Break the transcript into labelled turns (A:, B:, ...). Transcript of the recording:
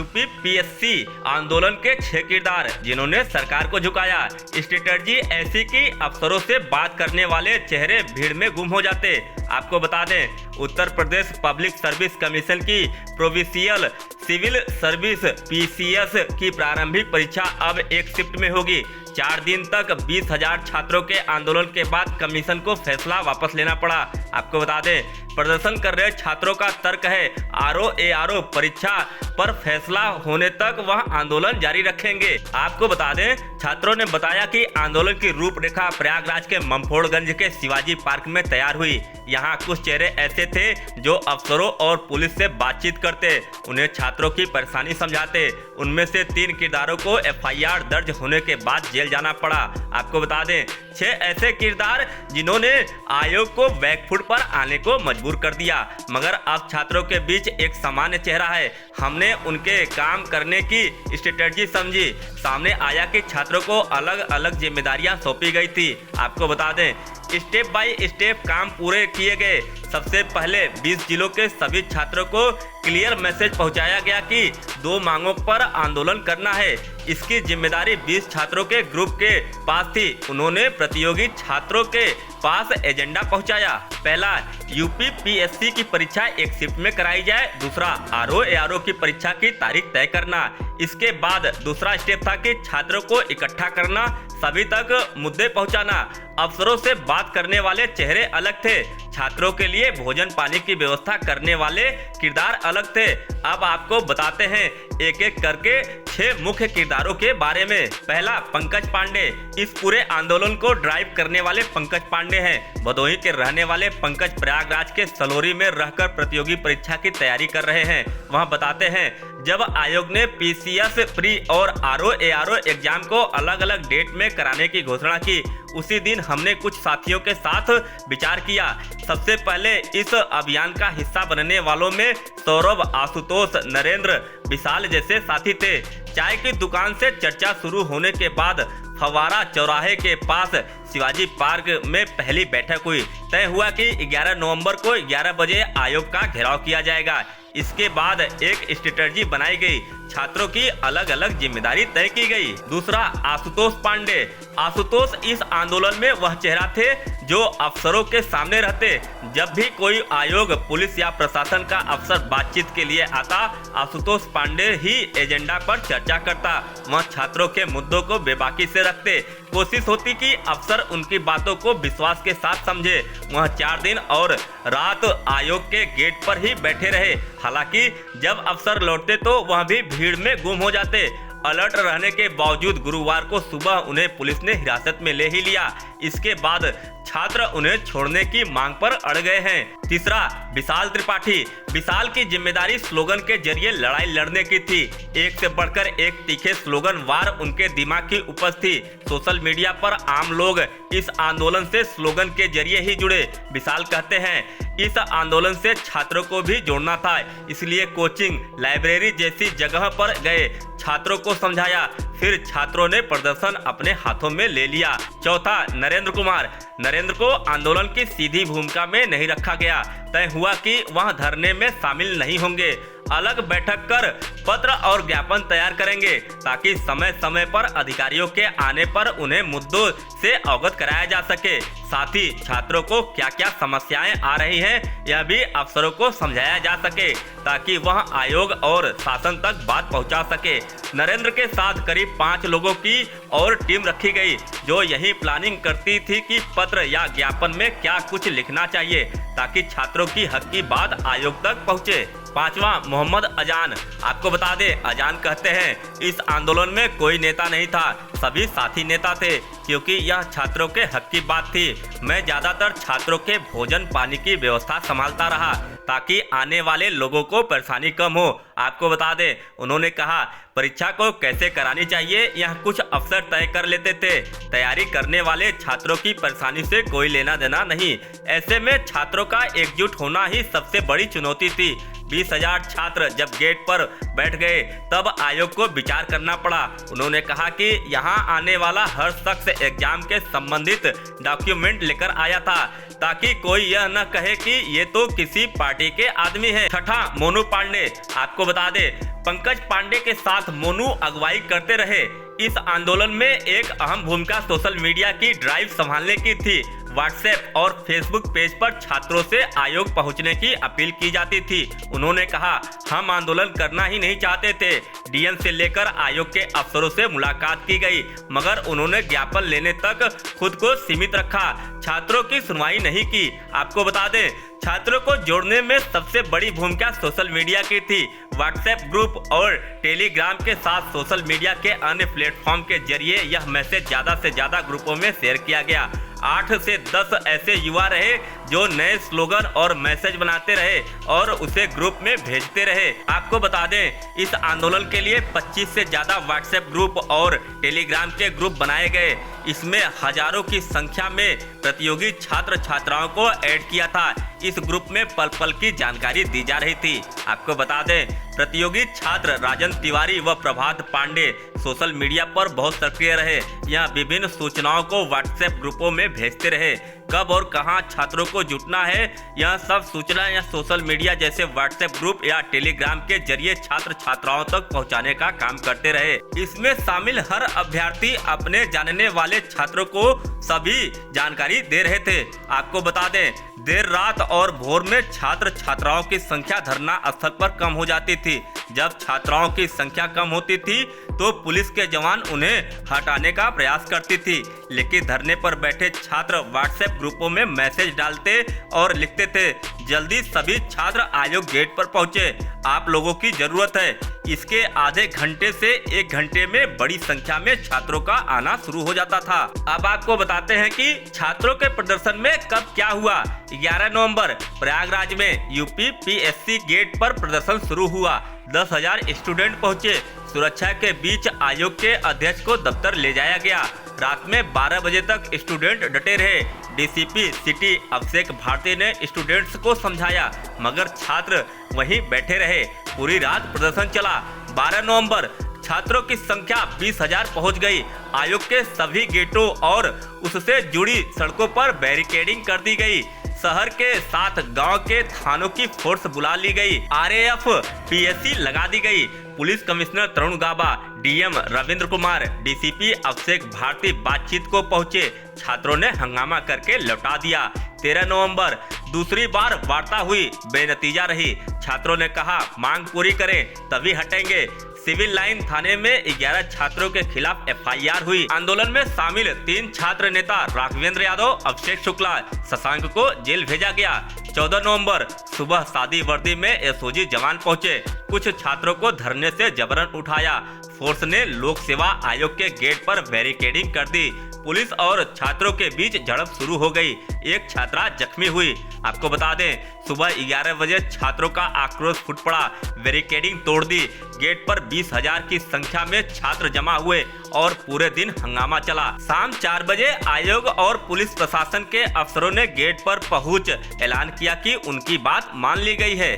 A: UP PSC आंदोलन के 6 किरदार जिन्होंने सरकार को झुकाया। स्ट्रेटजी ऐसी कि अफसरों से बात करने वाले चेहरे भीड़ में गुम हो जाते। आपको बता दें, Uttar Pradesh public service commission की प्रोविंशियल सिविल सर्विस पीसीएस की प्रारंभिक परीक्षा अब एक शिफ्ट में होगी। 4 दिन तक 20,000 छात्रों के आंदोलन के बाद कमीशन को फैसला वापस लेना पड़ा। आपको बता दें, प्रदर्शन कर रहे छात्रों का तर्क है आरओ परीक्षा पर फैसला होने तक वह आंदोलन जारी रखेंगे। आपको बता दें, छात्रों ने बताया कि आंदोलन की रूपरेखा प्रयागराज के ममफोड़गंज के शिवाजी पार्क में तैयार हुई। यहाँ कुछ चेहरे ऐसे थे जो अफसरों और पुलिस से बातचीत करते, उन्हें छात्रों की परेशानी समझाते। उनमें से 3 किरदारों को एफआईआर दर्ज होने के बाद जेल जाना पड़ा। आपको बता दें, 6 ऐसे किरदार जिन्होंने आयोग को बैकफुट पर आने को मजबूर कर दिया। मगर अब छात्रों के बीच एक सामान्य चेहरा है। हमने उनके काम करने की स्ट्रेटजी समझी। सामने आया कि छात्रों को अलग अलग जिम्मेदारियां सौंपी गई थी। आपको बता दें, स्टेप बाय स्टेप काम पूरे किए गए। सबसे पहले 20 जिलों के सभी छात्रों को क्लियर मैसेज पहुंचाया गया कि 2 मांगों पर आंदोलन करना है। इसकी जिम्मेदारी 20 छात्रों के ग्रुप के पास थी। उन्होंने प्रतियोगी छात्रों के पास एजेंडा पहुंचाया। पहला, यूपी पीएससी की परीक्षा एक शिफ्ट में कराई जाए। दूसरा, आरओ की परीक्षा की तारीख तय करना। इसके बाद दूसरा स्टेप था कि छात्रों को इकट्ठा करना, सभी तक मुद्दे पहुंचाना। अफसरों से बात करने वाले चेहरे अलग थे, छात्रों के लिए भोजन पानी की व्यवस्था करने वाले किरदार अलग थे। अब आपको बताते हैं एक एक करके 6 मुख्य किरदारों के बारे में। पहला, पंकज पांडे। इस पूरे आंदोलन को ड्राइव करने वाले पंकज पांडे हैं। भदोही के रहने वाले पंकज प्रयागराज के सलोरी में रहकर प्रतियोगी परीक्षा की तैयारी कर रहे हैं। वहां बताते हैं, जब आयोग ने पीसीएस प्री और आरओ एग्जाम को अलग अलग डेट में कराने की घोषणा की, उसी दिन हमने कुछ साथियों के साथ विचार किया। सबसे पहले इस अभियान का हिस्सा बनने वालों में सौरभ, आशुतोष, नरेंद्र, विशाल जैसे साथी थे। चाय की दुकान से चर्चा शुरू होने के बाद फवारा चौराहे के पास शिवाजी पार्क में पहली बैठक हुई। तय हुआ कि 11 नवंबर को 11 बजे आयोग का घेराव किया जाएगा। इसके बाद एक स्ट्रेटजी बनाई गई, छात्रों की अलग अलग जिम्मेदारी तय की गई। दूसरा, आशुतोष पांडे। आशुतोष इस आंदोलन में वह चेहरा थे जो अफसरों के सामने रहते। जब भी कोई आयोग, पुलिस या प्रशासन का अफसर बातचीत के लिए आता, आशुतोष पांडे ही एजेंडा पर चर्चा करता। वह छात्रों के मुद्दों को बेबाकी से रखते। कोशिश होती कि अफसर उनकी बातों को विश्वास के साथ समझे। वह 4 दिन और रात आयोग के गेट पर ही बैठे रहे। हालांकि जब अफसर लौटते तो वह भी भीड़ में गुम हो जाते। अलर्ट रहने के बावजूद गुरुवार को सुबह उन्हें पुलिस ने हिरासत में ले ही लिया। इसके बाद छात्र उन्हें छोड़ने की मांग पर अड़ गए हैं। तीसरा, विशाल त्रिपाठी। विशाल की जिम्मेदारी स्लोगन के जरिए लड़ाई लड़ने की थी। एक से बढ़कर एक तीखे स्लोगन वार उनके दिमाग की उपज थी। सोशल मीडिया पर आम लोग इस आंदोलन से स्लोगन के जरिए ही जुड़े। विशाल कहते हैं, इस आंदोलन से छात्रों को भी जोड़ना था, इसलिए कोचिंग, लाइब्रेरी जैसी जगह पर गए, छात्रों को समझाया। फिर छात्रों ने प्रदर्शन अपने हाथों में ले लिया। चौथा, नरेंद्र कुमार। नरेंद्र को आंदोलन की सीधी भूमिका में नहीं रखा गया। तय हुआ कि वह धरने में शामिल नहीं होंगे, अलग बैठक कर पत्र और ज्ञापन तैयार करेंगे ताकि समय समय पर अधिकारियों के आने पर उन्हें मुद्दों से अवगत कराया जा सके। साथ ही छात्रों को क्या क्या समस्याएं आ रही हैं यह भी अफसरों को समझाया जा सके ताकि वह आयोग और शासन तक बात पहुंचा सके। नरेंद्र के साथ करीब 5 लोगों की और टीम रखी गई जो यही प्लानिंग करती थी कि पत्र या ज्ञापन में क्या कुछ लिखना चाहिए ताकि छात्रों की हक की बात आयोग तक पहुंचे। पांचवा, मोहम्मद अजान। आपको बता दें, अजान कहते हैं, इस आंदोलन में कोई नेता नहीं था, सभी साथी नेता थे क्योंकि यह छात्रों के हक की बात थी। मैं ज्यादातर छात्रों के भोजन पानी की व्यवस्था संभालता रहा ताकि आने वाले लोगों को परेशानी कम हो। आपको बता दें, उन्होंने कहा परीक्षा को कैसे करानी चाहिए यह कुछ अफसर तय कर लेते थे, तैयारी करने वाले छात्रों की परेशानी से कोई लेना देना नहीं। ऐसे में छात्रों का एकजुट होना ही सबसे बड़ी चुनौती थी। 20,000 छात्र जब गेट पर बैठ गए तब आयोग को विचार करना पड़ा। उन्होंने कहा कि यहाँ आने वाला हर शख्स एग्जाम के संबंधित डॉक्यूमेंट लेकर आया था ताकि कोई यह न कहे कि ये तो किसी पार्टी के आदमी है। छठा, मोनू पांडे। आपको बता दें, पंकज पांडे के साथ मोनू अगुवाई करते रहे। इस आंदोलन में एक अहम भूमिका सोशल मीडिया की ड्राइव संभालने की थी। व्हाट्सएप और फेसबुक पेज पर छात्रों से आयोग पहुंचने की अपील की जाती थी। उन्होंने कहा, हम आंदोलन करना ही नहीं चाहते थे। डीएम से लेकर आयोग के अफसरों से मुलाकात की गई, मगर उन्होंने ज्ञापन लेने तक खुद को सीमित रखा। छात्रों की सुनवाई नहीं की। आपको बता दें, छात्रों को जोड़ने में सबसे बड़ी भूमिका सोशल मीडिया की थी। व्हाट्सएप ग्रुप और टेलीग्राम के साथ सोशल मीडिया के अन्य प्लेटफॉर्म के जरिए यह मैसेज ज्यादा से ज्यादा ग्रुपों में शेयर किया गया। 8 से 10 ऐसे युवा रहे जो नए स्लोगन और मैसेज बनाते रहे और उसे ग्रुप में भेजते रहे। आपको बता दें, इस आंदोलन के लिए 25 से ज्यादा व्हाट्सएप ग्रुप और टेलीग्राम के ग्रुप बनाए गए। इसमें हजारों की संख्या में प्रतियोगी छात्र छात्राओं को ऐड किया था। इस ग्रुप में पल पल की जानकारी दी जा रही थी। आपको बता दें, प्रतियोगी छात्र राजन तिवारी व प्रभात पांडे सोशल मीडिया पर बहुत सक्रिय रहे। यह विभिन्न सूचनाओं को व्हाट्सएप ग्रुपों में भेजते रहे। कब और कहां छात्रों को जुटना है, यह सब सूचना या सोशल मीडिया जैसे व्हाट्सएप ग्रुप या टेलीग्राम के जरिए छात्र छात्राओं तक पहुंचाने का काम करते रहे। इसमें शामिल हर अभ्यर्थी अपने जानने वाले छात्रों को सभी जानकारी दे रहे थे। आपको बता दें, देर रात और भोर में छात्र छात्राओं की संख्या धरना स्थल पर कम हो जाती थी। जब छात्राओं की संख्या कम होती थी तो पुलिस के जवान उन्हें हटाने का प्रयास करती थी, लेकिन धरने पर बैठे छात्र व्हाट्सएप ग्रुपों में मैसेज डालते और लिखते थे, जल्दी सभी छात्र आयोग गेट पर पहुंचे, आप लोगों की जरूरत है। इसके आधे घंटे से 1 घंटे में बड़ी संख्या में छात्रों का आना शुरू हो जाता था। अब आपको बताते हैं कि छात्रों के प्रदर्शन में कब क्या हुआ। 11 नवंबर प्रयागराज में यूपी पीएससी गेट पर प्रदर्शन शुरू हुआ। 10,000 स्टूडेंट पहुंचे। सुरक्षा के बीच आयोग के अध्यक्ष को दफ्तर ले जाया गया। रात में 12 बजे तक स्टूडेंट डटे रहे। डीसीपी सिटी अभिषेक भारती ने स्टूडेंट्स को समझाया, मगर छात्र वहीं बैठे रहे। पूरी रात प्रदर्शन चला। 12 नवंबर छात्रों की संख्या 20,000 पहुंच गई। आयोग के सभी गेटों और उससे जुड़ी सड़कों पर बैरिकेडिंग कर दी गई। शहर के साथ गांव के थानों की फोर्स बुला ली गई। आरएएफ पीएससी लगा दी गई। पुलिस कमिश्नर तरुण गाबा, डीएम रविंद्र कुमार, डीसीपी अभिषेक भारती बातचीत को पहुंचे। छात्रों ने हंगामा करके लौटा दिया। 13 नवंबर दूसरी बार वार्ता हुई, बेनतीजा रही। छात्रों ने कहा, मांग पूरी करें तभी हटेंगे। सिविल लाइन थाने में 11 छात्रों के खिलाफ एफआईआर हुई। आंदोलन में शामिल 3 छात्र नेता राघवेंद्र यादव, अभिषेक शुक्ला, शशांक को जेल भेजा गया। 14 नवंबर सुबह सादी वर्दी में एसओजी जवान पहुंचे। कुछ छात्रों को धरने से जबरन उठाया। फोर्स ने लोक सेवा आयोग के गेट पर बैरिकेडिंग कर दी। पुलिस और छात्रों के बीच झड़प शुरू हो गई। एक छात्रा जख्मी हुई। आपको बता दें, सुबह 11 बजे छात्रों का आक्रोश फूट पड़ा। बैरिकेडिंग तोड़ दी। गेट पर 20,000 की संख्या में छात्र जमा हुए और पूरे दिन हंगामा चला। शाम 4 बजे आयोग और पुलिस प्रशासन के अफसरों ने गेट पर पहुंच ऐलान किया कि उनकी बात मान ली गई है।